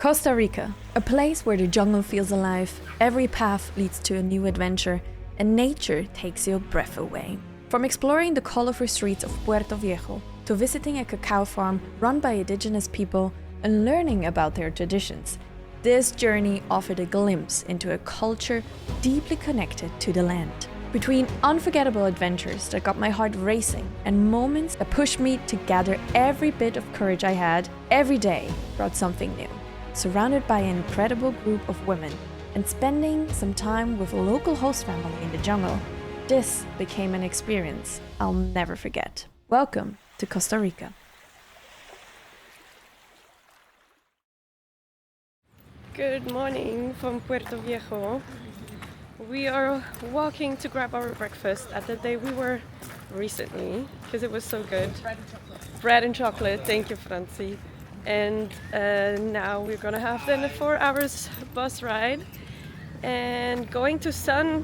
Costa Rica, a place where the jungle feels alive, every path leads to a new adventure, and nature takes your breath away. From exploring the colorful streets of Puerto Viejo to visiting a cacao farm run by indigenous people and learning about their traditions, this journey offered a glimpse into a culture deeply connected to the land. Between unforgettable adventures that got my heart racing and moments that pushed me to gather every bit of courage I had, every day brought something new. Surrounded by an incredible group of women and spending some time with a local host family in the jungle, this became an experience I'll never forget. Welcome to Costa Rica. Good morning from Puerto Viejo. We are walking to grab our breakfast at the day we were recently because it was so good. Bread and chocolate, thank you, Franci. And now we're gonna have then a 4 hours bus ride and going to San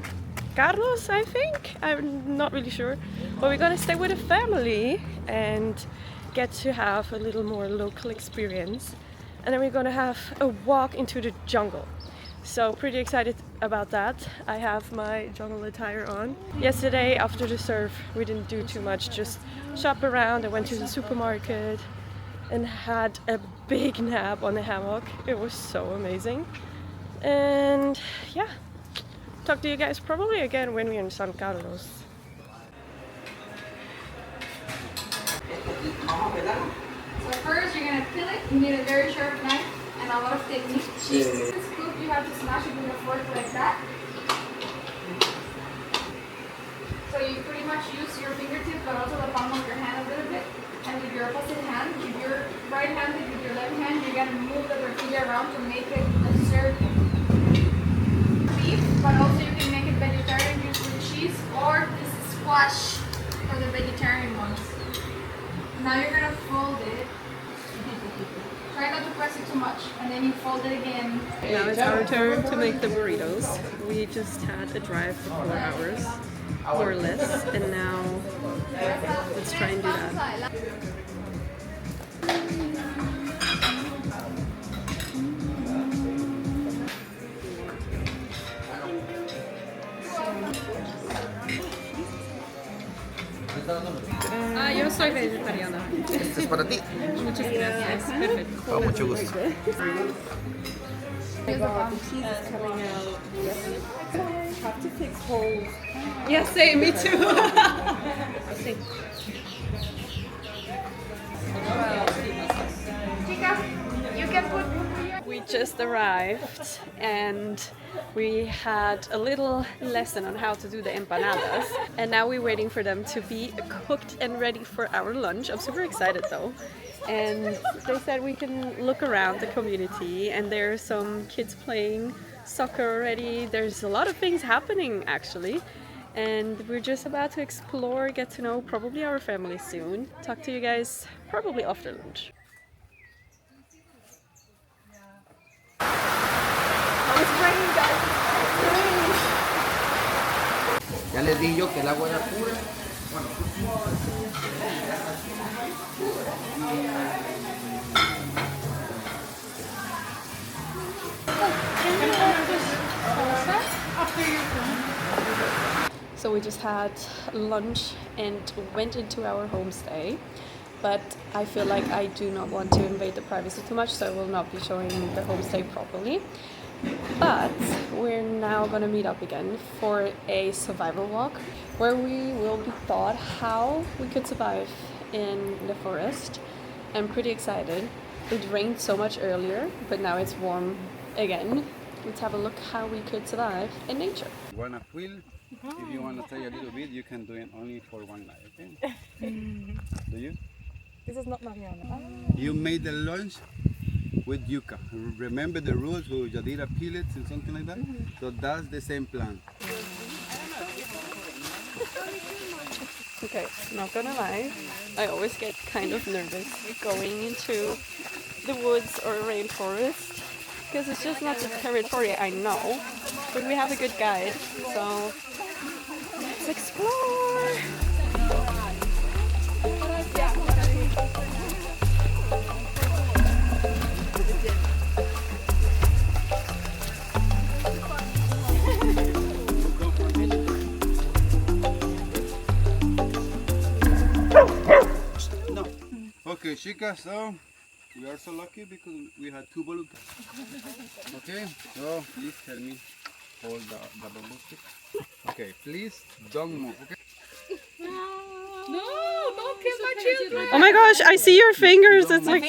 Carlos, I think. I'm not really sure, but we're gonna stay with a family and get to have a little more local experience. And then we're gonna have a walk into the jungle. So pretty excited about that. I have my jungle attire on. Yesterday after the surf we didn't do too much, just shop around. I went to the supermarket and had a big nap on the hammock. It was so amazing. And yeah, talk to you guys probably again when we're in San Carlos. So first you're gonna peel it. You need a very sharp knife and a lot of technique. This scoop you have to smash it with a fork like that. So you pretty much use your fingertip but also the palm of your hand a little bit. And with your opposite hand, with your right hand and with your left hand, you're gonna move the tortilla around to make it a circle. Beef, but also you can make it vegetarian used with cheese, or this is squash for the vegetarian ones. Now you're gonna fold it. Try not to press it too much, and then you fold it again. Now it's our turn to make the burritos. We just had a drive for 4 hours, more or less, and now let's try and do that. Yo soy vegetariana. Este es para ti. Muchas gracias. Perfecto. Con mucho gusto. The cheese is coming out. Have to fix holes. Yeah, same. Me too. You can put. We just arrived and we had a little lesson on how to do the empanadas, and now we're waiting for them to be cooked and ready for our lunch. I'm super excited though. And they said we can look around the community, and there are some kids playing soccer already. There's a lot of things happening actually, and we're just about to explore, get to know probably our family soon. Talk to you guys probably after lunch. It's raining, guys. Ya les dije yo que el agua era pura. So we just had lunch and went into our homestay, but I feel like I do not want to invade the privacy too much, so I will not be showing the homestay properly. But we're now gonna meet up again for a survival walk where we will be taught how we could survive in the forest. I'm pretty excited. It rained so much earlier, but now it's warm again. Let's have a look how we could survive in nature. You wanna quill? If you wanna stay a little bit, you can do it only for one night, okay? Do you? This is not Mariana. You made the lunch with yuca. Remember the rules with Yadira pellets and something like that? So that's the same plan. Okay, not gonna lie, I always get kind of nervous going into the woods or rainforest because it's just not the territory I know, but we have a good guide, so let's explore! chicas, so we are so lucky because we had 2 balloons. Okay, so please help me hold the bamboo stick. Okay, please don't move, okay? Oh my gosh, I see your fingers. It's like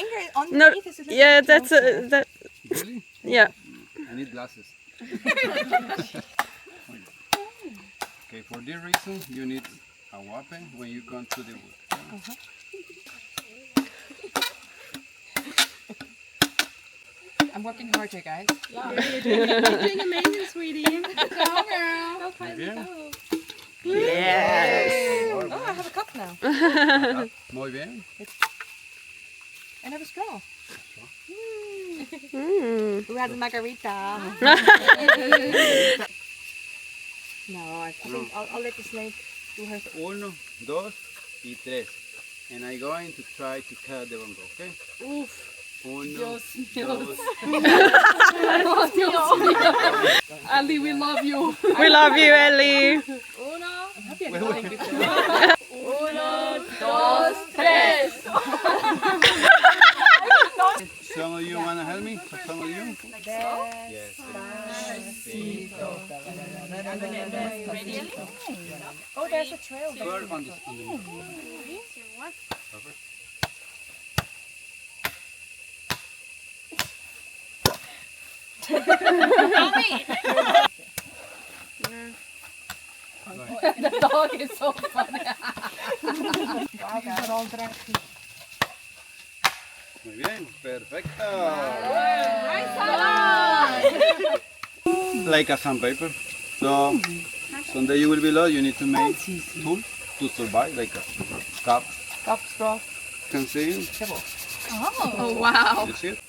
no, yeah, that's that. Really? Yeah. I need glasses. Okay, for this reason, you need a weapon when you come to the wood. I'm working hard here, guys. You're doing amazing, sweetie. Go, girl. Go find me. Yes. Oh, I have a cup now. Muy bien. And I have a straw. Mm. Who has a margarita? No, I think I'll let the snake do her. 1, 2, y 3. And I'm going to try to cut the bamboo, okay? Oof. 1, Dios 2. Ali, we love you. We love you, Ellie. Uno, Dos, tres. Some of you want to help me? Some of you? Yes. Oh, there's a trail. Bird on this. Perfect. The dog is so funny. Wow, guys. All dressed. Muy bien. Perfecto. Like a sandpaper. So, someday you will be lost. You need to make tools to survive, like a cup. Cup, straw. Can see? Oh, wow. You see it?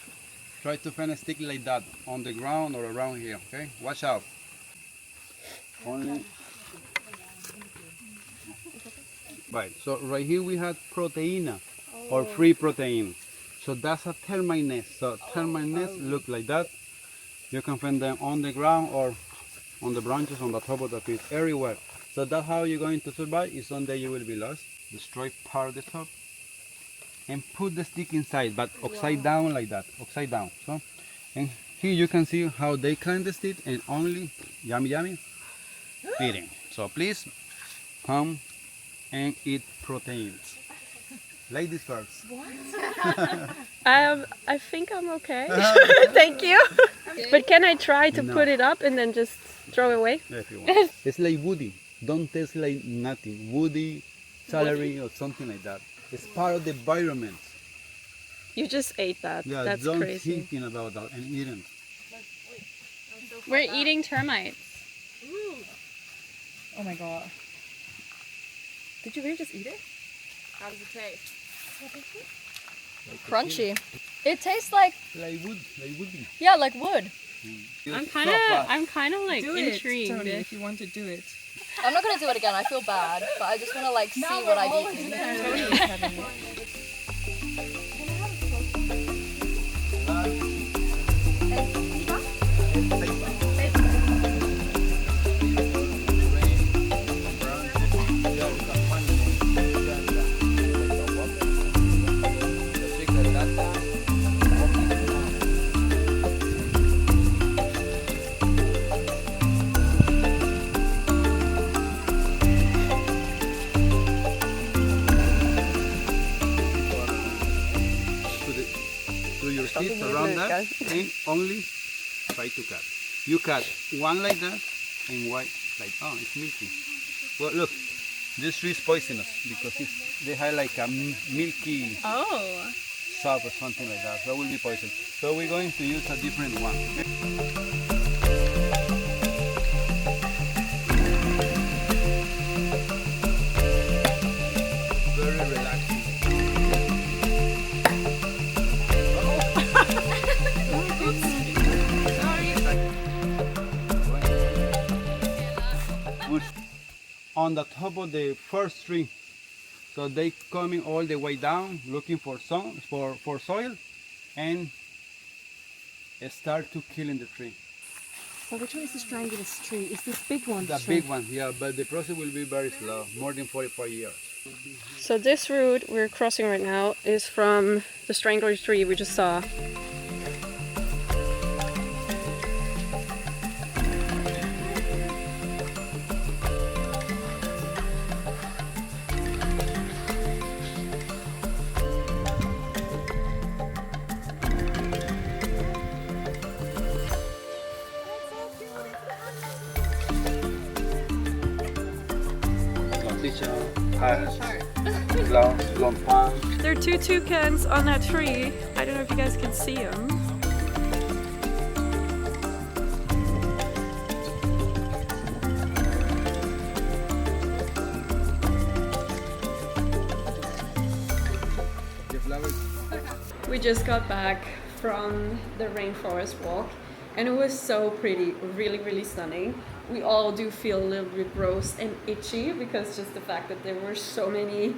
Try to find a stick like that on the ground or around here, okay? Watch out. Only. Right, so right here we have protein or free protein. So that's a termite nest. So termite nest look like that. You can find them on the ground or on the branches, on the top of the trees, everywhere. So that's how you're going to survive. Is someday you will be lost. Destroy part of the top and put the stick inside, but upside down like that, upside down. So, and here you can see how they climb the stick and only yummy eating. So please come and eat proteins. Ladies first. I think I'm okay. Thank you. But can I try to put it up and then just throw it away? If you want. It's like woody. Don't taste like nothing. Woody, celery, or something like that. It's part of the environment. You just ate that. Yeah, That's don't crazy. thinking about that and eating. We're eating termites. Oh my god. Did you really just eat it? How does it taste? Crunchy. It tastes like, Like wood, like woody. yeah, like wood. I'm So kind of fast. like Do intrigued. it, Tony, if you want to do it. I'm not gonna do it again. I feel bad, but I just wanna like see what I've eaten. Tony is having it. To your teeth around that and only try to cut. You cut one like that and one like, oh, it's milky. Well, look, this tree is poisonous because they have like a milky sap or something like that, so it will be poison. So we're going to use a different one. Very relaxing. On the top of the first tree, so they coming all the way down looking for soil and start to killing the tree. So which one is the strangest tree? Is this big one? The big one, yeah, but the process will be very slow, more than 45 years. So this route we're crossing right now is from the strangler tree we just saw. There are two toucans on that tree. I don't know if you guys can see them. We just got back from the rainforest walk and it was so pretty, really stunning. We all do feel a little bit gross and itchy because just the fact that there were so many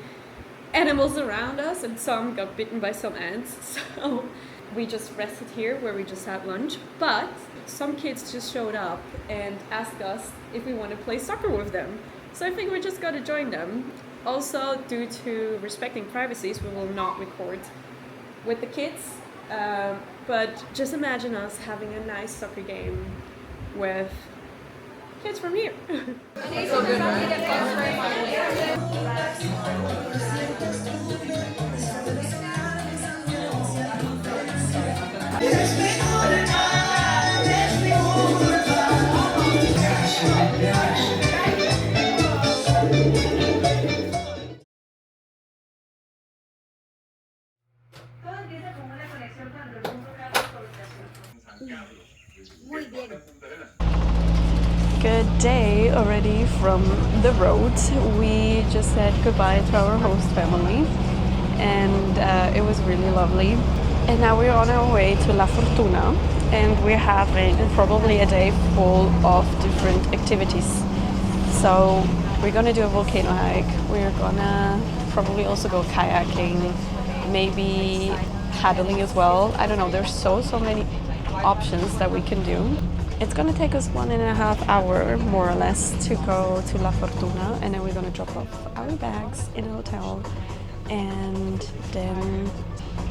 animals around us and some got bitten by some ants. So we just rested here where we just had lunch. But some kids just showed up and asked us if we want to play soccer with them. So I think we just got to join them. Also, due to respecting privacies, we will not record with the kids. But just imagine us having a nice soccer game with kids from here. Good day already from the road. We just said goodbye to our host family and it was really lovely. And now we're on our way to La Fortuna and we're having probably a day full of different activities. So we're gonna do a volcano hike, we're gonna probably also go kayaking, maybe paddling as well. I don't know, there's so many options that we can do. It's gonna take us 1.5 hours more or less to go to La Fortuna and then we're gonna drop off our bags in a hotel and then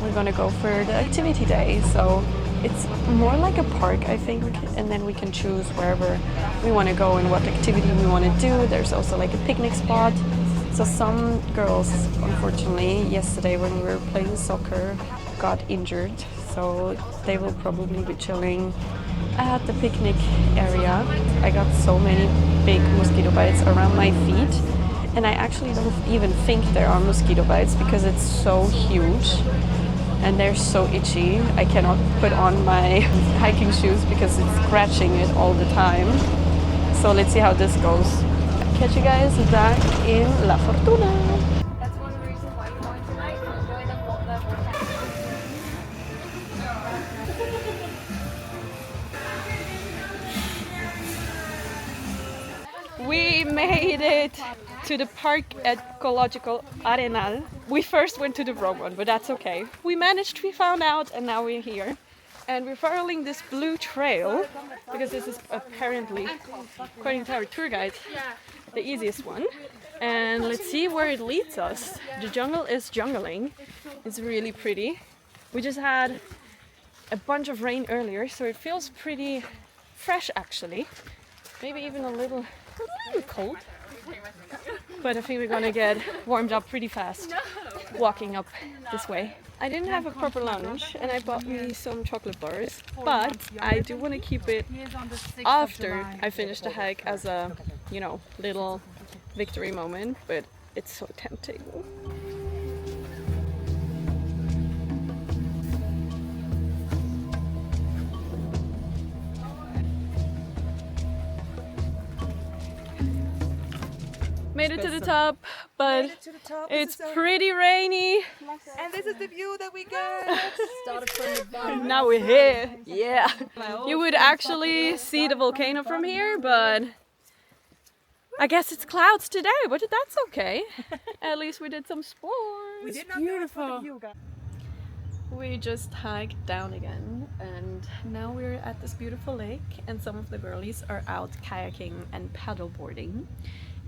we're gonna go for the activity day. So it's more like a park, I think, and then we can choose wherever we want to go and what activity we want to do. There's also like a picnic spot. So some girls, unfortunately, yesterday when we were playing soccer, got injured. So they will probably be chilling at the picnic area. I got so many big mosquito bites around my feet. And I actually don't even think there are mosquito bites because it's so huge. And they're so itchy. I cannot put on my hiking shoes because it's scratching it all the time. So let's see how this goes. Catch you guys back in La Fortuna. That's one reason why you're going tonight to enjoy the volcano. We made it to the Park Ecological Arenal. We first went to the wrong one, but that's okay. We managed, we found out, and now we're here. And we're following this blue trail, because this is apparently, according to our tour guide, the easiest one. And let's see where it leads us. The jungle is jungling. It's really pretty. We just had a bunch of rain earlier, so it feels pretty fresh actually. Maybe even a little cold. But I think we're gonna get warmed up pretty fast walking up this way. I didn't have a proper lunch and I bought me some chocolate bars, but I do want to keep it after I finish the hike as a, you know, little victory moment, but it's so tempting. Made it to the top, but it's pretty rainy. And this is the view that we get. Started from the bottom. Now we're here. Yeah. You would actually see the volcano from here, but I guess it's clouds today, but that's okay. At least we did some sports. We did not beautiful. We just hiked down again and now we're at this beautiful lake and some of the girlies are out kayaking and paddleboarding.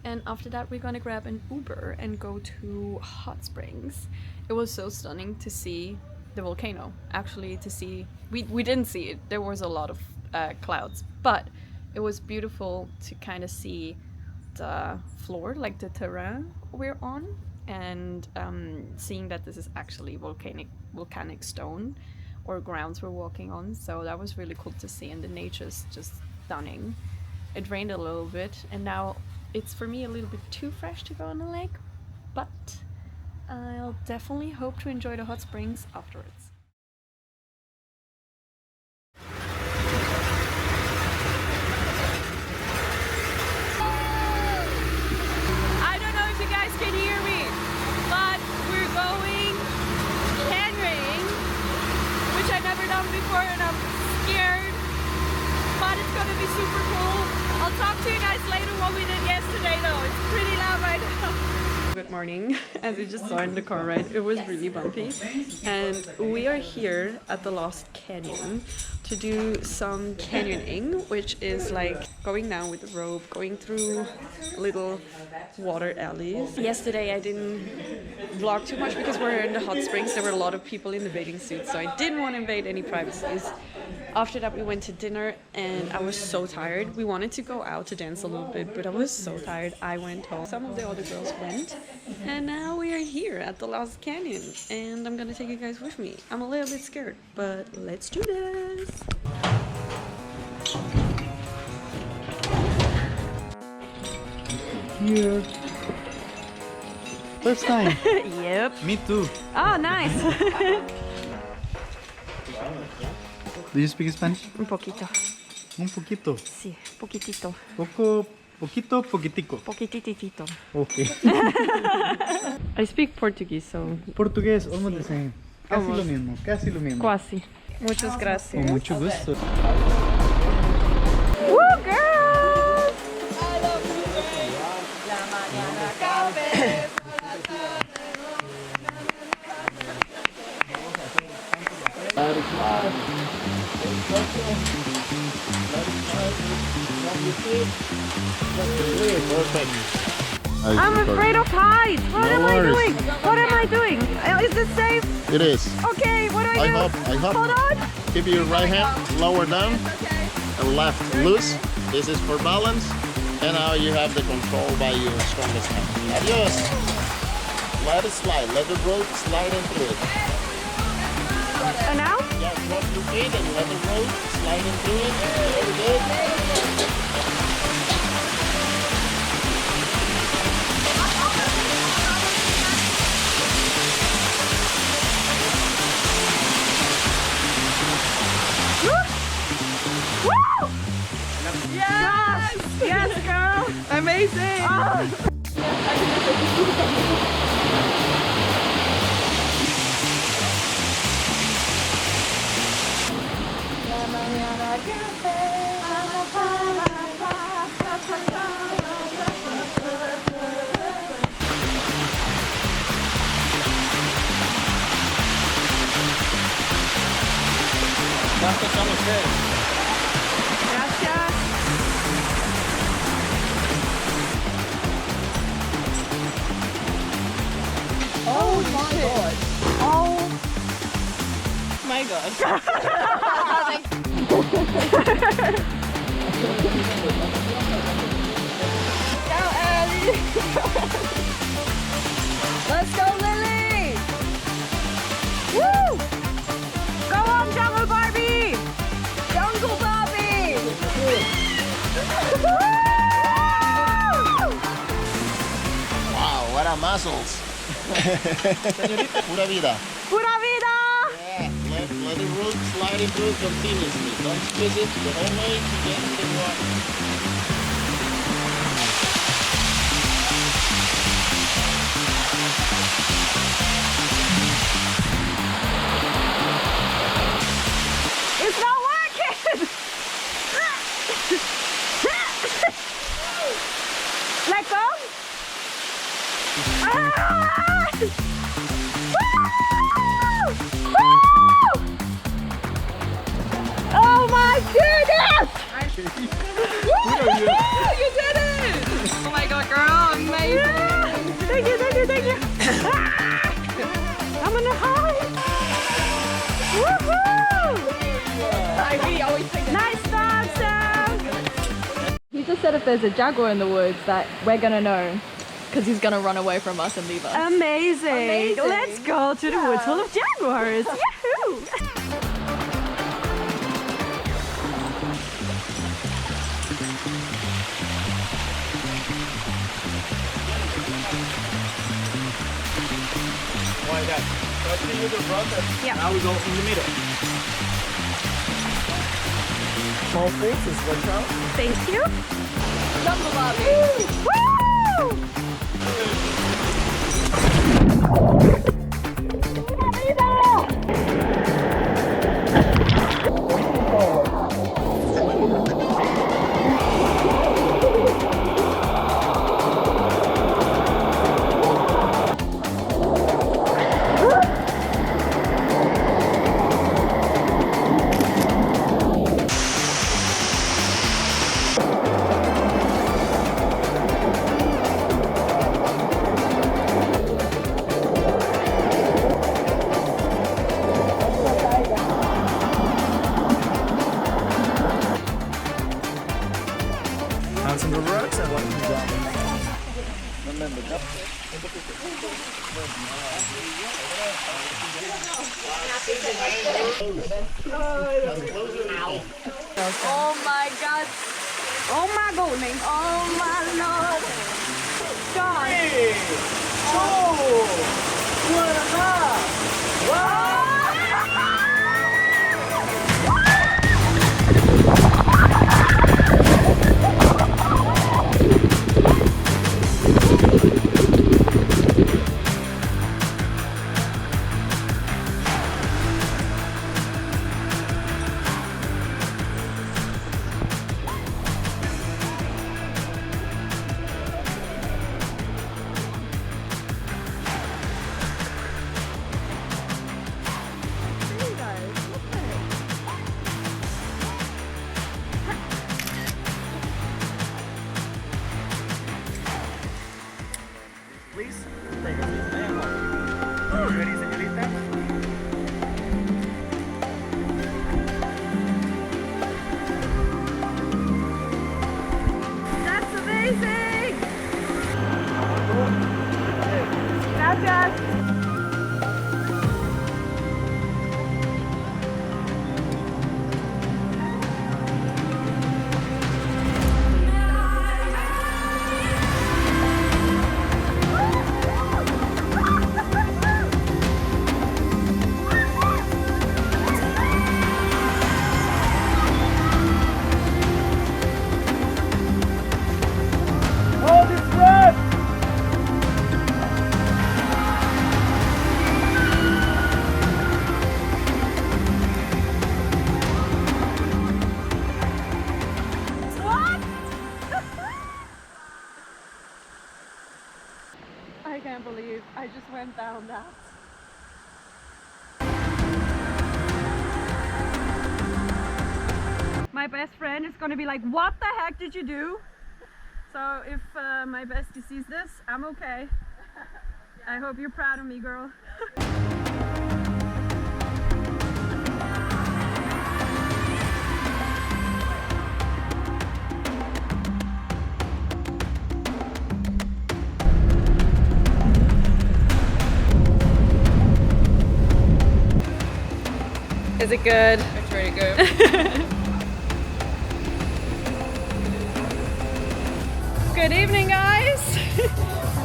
And after that we're gonna grab an Uber and go to hot springs. It was so stunning to see the volcano. Actually, to see, we didn't see it, there was a lot of clouds, but it was beautiful to kind of see the floor, like the terrain we're on, and seeing that this is actually volcanic stone or grounds we're walking on. So that was really cool to see, and the nature's just stunning. It rained a little bit, and now it's for me a little bit too fresh to go on the lake, but I'll definitely hope to enjoy the hot springs afterwards. I don't know if you guys can hear me, but we're going canyoning, which I've never done before, and I'm scared, but it's gonna be super cool. I'll talk to you guys later what we did yesterday though. It's pretty loud right now. Good morning. As you just saw in the car ride, it was really bumpy. And we are here at the Lost Canyon to do some canyoning, which is like going down with the rope, going through little water alleys. Yesterday I didn't vlog too much because we're in the hot springs. There were a lot of people in the bathing suits, so I didn't want to invade any privacies. After that we went to dinner and I was so tired. We wanted to go out to dance a little bit, but I was so tired I went home. Some of the other girls went, and now we are here at the Lost Canyon and I'm gonna take you guys with me. I'm a little bit scared, but let's do this. Here. First time. Yep. Me too. Oh, nice. Do you speak Spanish? Un poquito. Un poquito. Sí, poquitito. Poquito, poquitico. Poquititito. Okay. I speak Portuguese, so... Portugués, almost the same. Casi lo mismo, casi lo mismo. Quasi. Muchas Con gracias. mucho gusto. Woo, girls! I'm afraid of heights. What am I doing? What am I doing? Is this safe? It is. Okay, what do I do? I hope. Hold on. Keep your right hand lower down and left loose. This is for balance. And now you have the control by your strongest hand. Adios. Let it slide. Let the rope slide into it. And now? Yeah, drop your feet and let the rope slide into it. Very good. Woo! Yes! Yes, girl! Amazing! Gracias. Oh my god! Oh My god! Go, Ellie! Let's go, Lily! Woo! Go on, Jungle Barbie! Jungle Barbie! Woo! Wow, what a muscles. Pura vida. Pura vida! Yeah, let the rope slide into it continuously. Don't squeeze it the whole way to get in the water. It's not working! Let go! Ah! Woo! Woo! Oh my goodness! Woo! You did it! Oh my god, girl! said if there's a jaguar in the woods that we're gonna know because he's gonna run away from us and leave us. Amazing. Let's go to the woods full of jaguars. Yahoo! Like that. Starting with the front and now we go in the middle. Small things is Volcano. Thank you. Jungle lobby. Hands on the rocks and walking down. Remember that. Oh my god. Oh my goodness. Oh my lord. God. Please, take a seat. Ready, señorita? That's amazing. Gracias. I can't believe I just went down that. My best friend is gonna be like, what the heck did you do? So if my bestie sees this, I'm okay. I hope you're proud of me, girl. Is it good? It's really good. Good evening, guys!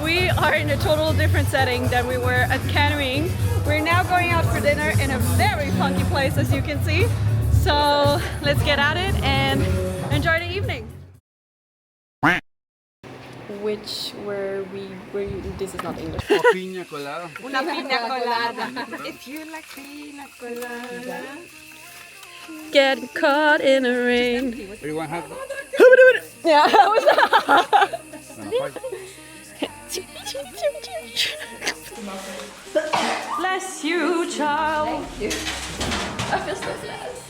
We are in a total different setting than we were at canoeing. We're now going out for dinner in a very funky place, as you can see. So let's get at it and enjoy the evening. Which were we? This is not English. Piña colada. Una piña colada. If you like piña colada. Getting caught in a rain. Everyone have Yeah, that was Bless you, child. Thank you. I feel so blessed.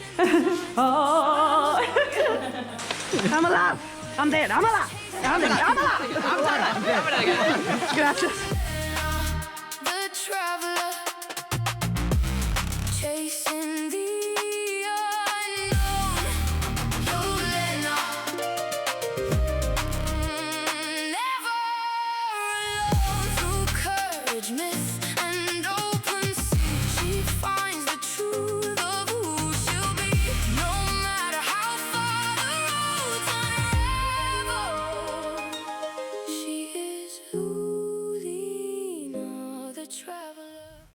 Oh. I'm alive. I'm dead. I'm alive. I'm dead. I'm alive. I'm alive. Gracias.